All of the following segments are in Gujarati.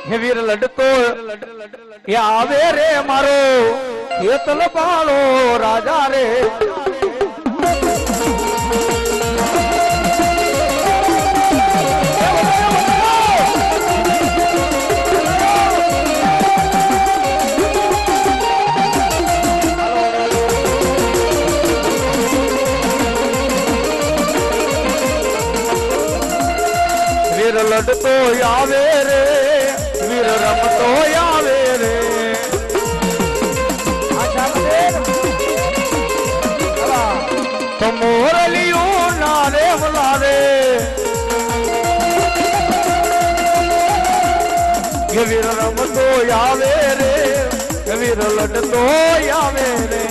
હે વીર લડતો એ આવે રે મારો હેતલ પાળો રાજા રે વીર લડતો આવે રે વીર રમતો આવે રે તો મોરલિયું ના રે વલા રે વીર રમતો આવે રે વીર લડતો આવે રે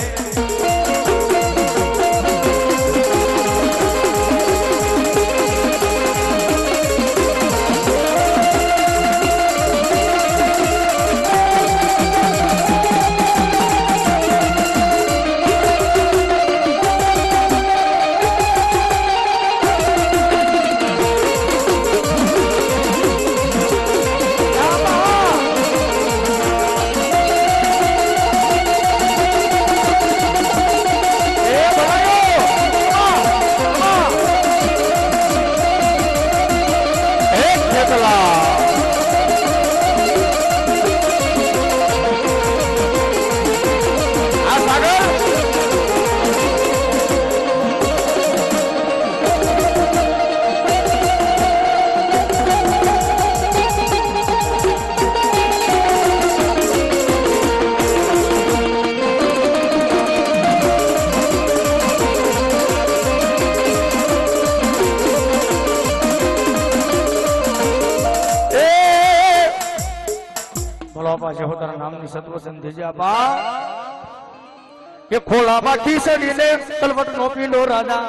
ખોલા બાકી સડીને તલવટ નો પીલો રાજા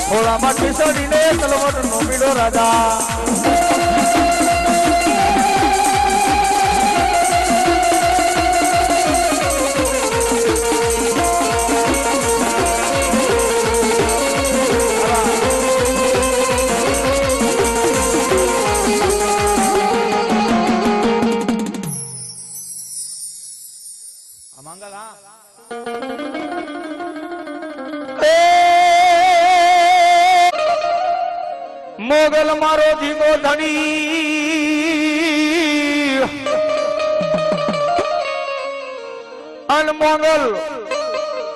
ખોલા બાકી સડીને તલવટ નો પીલો રાજા મોગલ મારો ધીમો ધણી અન મોગલ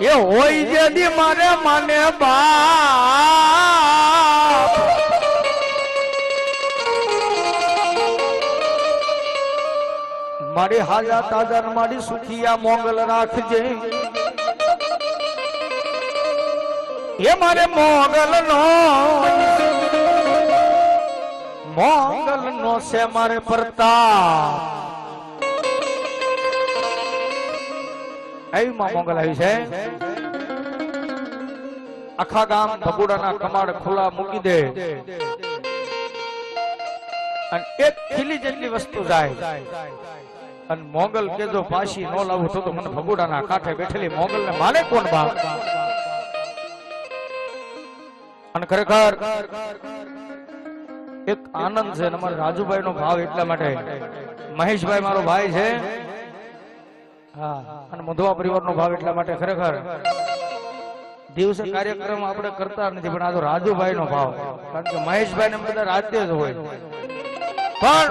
એ હોય જેદી મારે માને બાપ મારી હાજા તાજા મારી સુખિયા મોગલ રાખજે એ મારે મોગલ નો છે મારે પ્રતાપ એવી માં મોગલ આવી છે આખા ગામ ભગુડાના કમાડ ખુલ્લા મૂકી દે અને એક ખીલી જેટલી વસ્તુ જાય અને મોગલ કે જો પાછી ન લાવું તો મને ભગુડાના કાંઠે બેઠેલી મોગલ ને માને કોણ બાપ અને ખરેખર એક આનંદ છે અમારા રાજુભાઈ નો ભાવ એટલા માટે મહેશભાઈ મારો ભાઈ છે હા અને મધવા પરિવાર નો ભાવ એટલા માટે ખરેખર દિવસે કાર્યક્રમ આપણે કરતા નથી પણ આ તો રાજુભાઈ નો ભાવ કારણ કે મહેશભાઈ ને બધા રાતે જ હોય પણ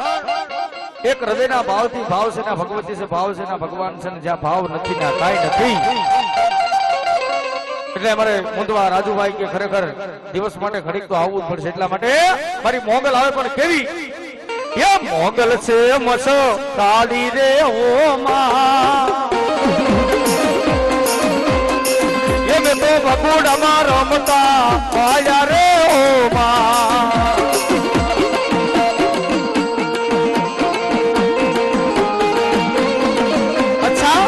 એક હૃદયના ભાવથી ભાવ છે ના ભગવતી છે ભાવ છે ના ભગવાન છે જ્યાં ભાવ નથી ના કાંઈ નથી એટલે અમારે મુંદવા રાજુભાઈ કે ખરેખર દિવસ માટે ઘડીક તો આવવું જ પડશે એટલા માટે મારી મોગલ આવે પણ કેવી એ મોગલ છે મસો કાળી રે ઓ માં એ મે તો ભગુડામાં રમતા આયા રે ઓ માં અચ્છા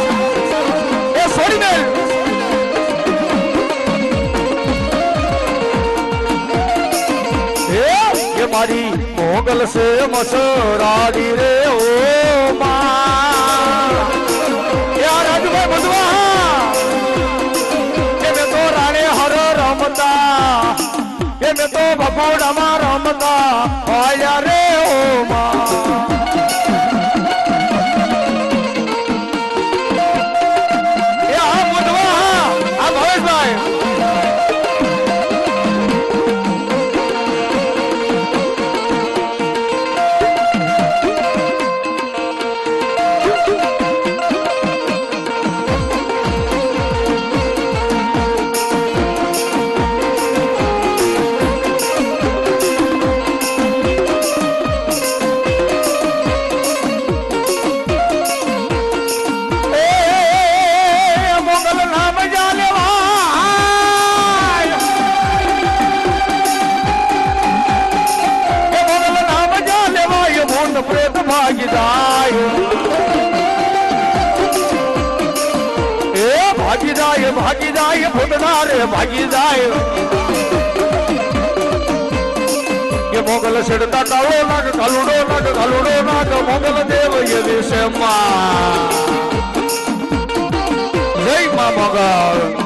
એ સોરી ને મારી મોગલ સે મસરાડી રે ઓ માં યાર રાજુભાઈ બધવા કે મે તો રાણે હર રમતા મેં તો બપોડામાં રમતા હોય રે ઓ માં એ આ મુદવા આ ભવેશભાઈ ભાગી જાય ભૂતના રે ભાગી જાય કે મોગલ છેડતા કાળો નાગ કાલુડો નાગ મોગલ દેવ એ વિષયમાં જય મા મોગલ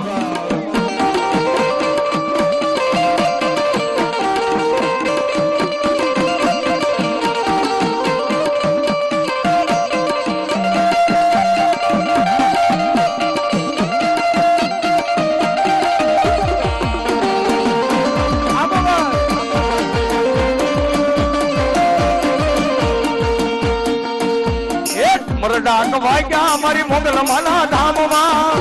ડાક વાગ્યા મારી મોગલ માના ધામમાં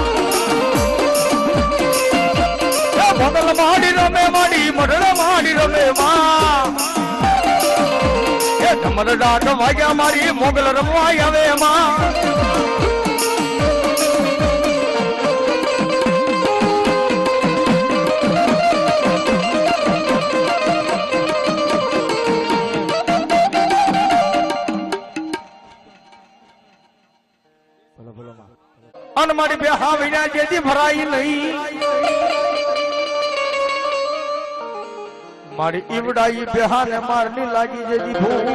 મોગલ માડી રમે માડી મઢડ માડી રમે માં એ ધમર ડાક વાગ્યા મારી મોગલ રમવા આવે માં અન મારી બેહા વિના જેથી ભરાઈ નહીં મારી ઈવડાઈ બેહા ને મારની લાગી જેથી ભૂખ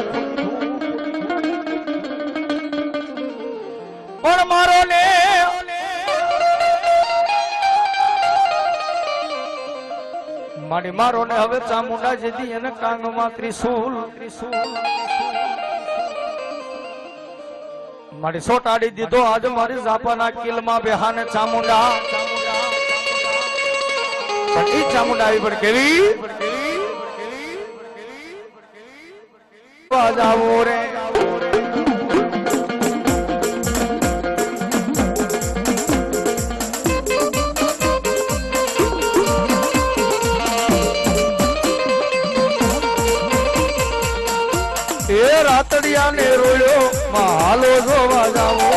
પણ મારો ને મારી મારો ને હવે ચામુંડા જેથી એને કાંગમાં ત્રિશુલ મારી સોટાડી દીધો આજ મારી જાપાના કિલમાં બેહાને ચામુંડા પણ ઈ ચામુંડા આવી પણ કેવી બાજાવો રે એ રાતડિયા ને રોયો હાલો જોવા જાવો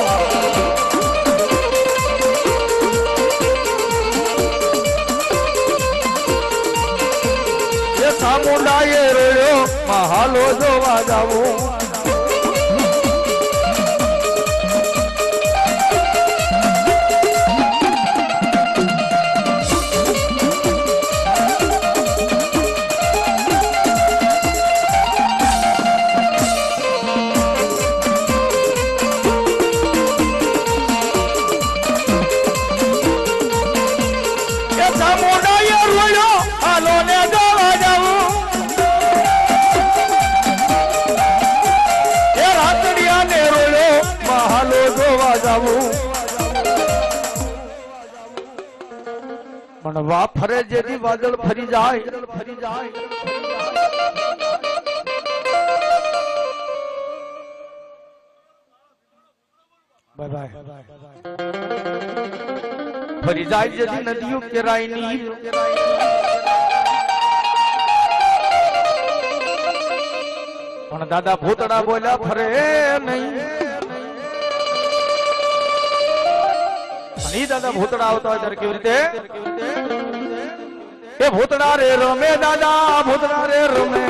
એ ચામુંડા એ રોયો હાલો જોવા જાવો પણ વા ફરે જેથી વાદળ ફરી જાય ફરી જાય જેથી નદીઓ કેરાય ની પણ દાદા ભૂતડા બોલ્યા ફરે નહીં દાદા ભૂતડા આવતા હોય ત્યારે કેવી રીતે એ ભૂતડા રે રમે દાદા ભૂતડા રે રમે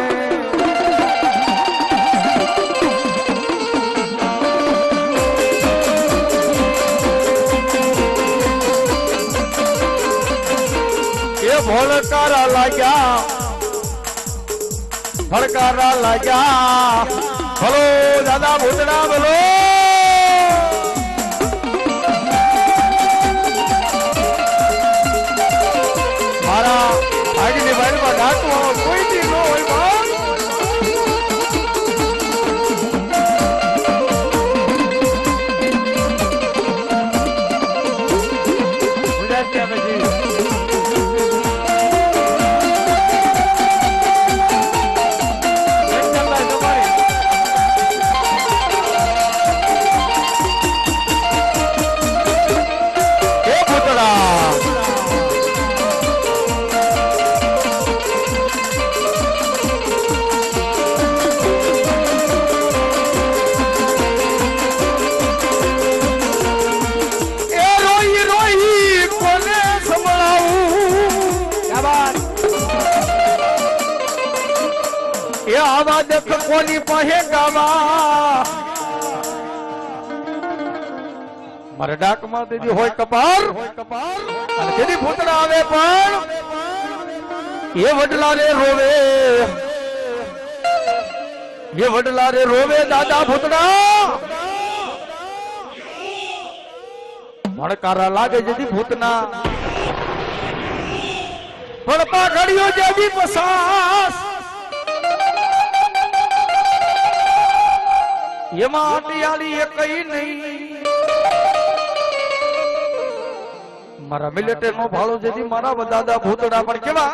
એ ભોળકારા લાગ્યા ભલો દાદા ભૂતડા બોલો મારા ભાગીની વાડીમાં નાચવાનો ત્યાં પછી આવા દેખ કોની પાસે ગાવા મારે ડાકમાં દીધી હોય કપાર અને જેની ભૂતડા આવે પણ એ વડલા રે રોવે એ વડલા રે રોવે દાદા ભૂતડા મણકારા લાગે જેથી ભૂતના પણ પાઘડીઓ જેવી પસાસ એમાં અટિયાળી એ કઈ નહીં મારા મિલેટે નો ભાળો જેથી મારા દાદા ભૂતડા પણ કેવા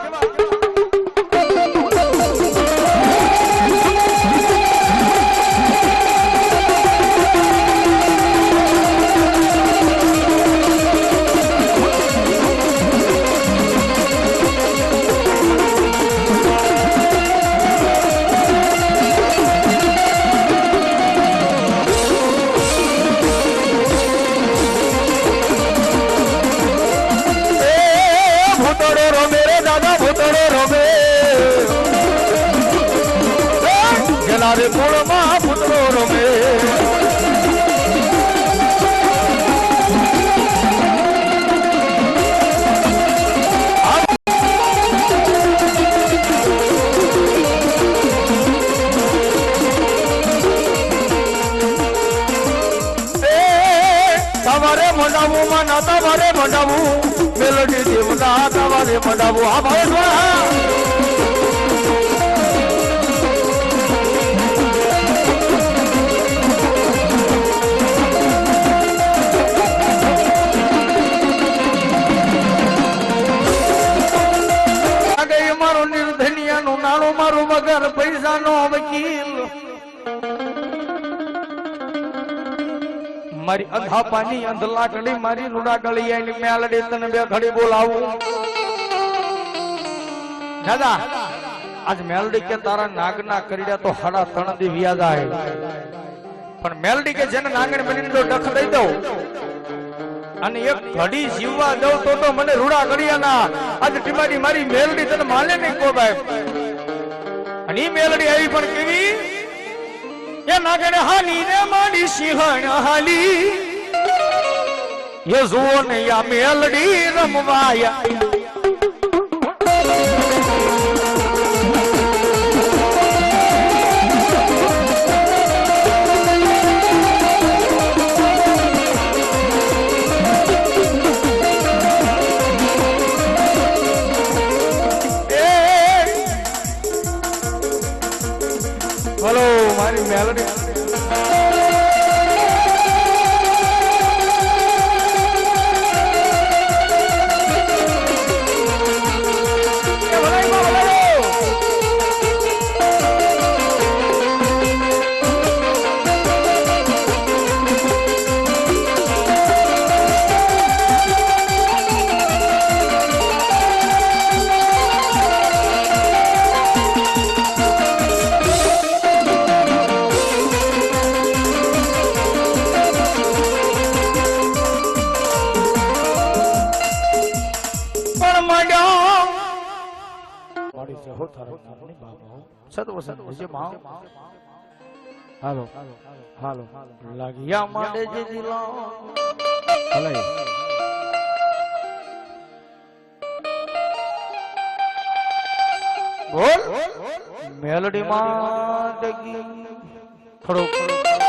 રે મૂળમાં પુત્રો રમે તમારે મંડાવું માં ના તમારે મંડાવું મેલડી દેવના તમારે મંડાવું આ ભાઈ મારું વગર પૈસા નો વકીલ મારી અંધાપાની અંધલાકડી મારી રૂડા ગળી આની મેલડી તને બે ઘડી બોલાવું દાદા આજ મેલડી કે તારા નાગના કરીડ્યા તો હાડા 3 દી વ્યા જાય પણ મેલડી કે જેને નાગણ બનીને જો ડખ દઈ દઉં અને એક ઘડી જીવવા દઉં તો મને રૂડા ગળિયાના આજ ટીમાડી મારી મેલડી તને માલે નહીં કોબાય અને મેલડી આવી પણ કેવી એ નાગણ હાલી ને માડી સિંહણ હાલી એ જુઓ ને આ મેલડી રમવાયા હલો મારી મેલડી હાલો હાલો લાગ્યા માડે જે દિલા હલે બોલ મેલડી માં ડગી ખડો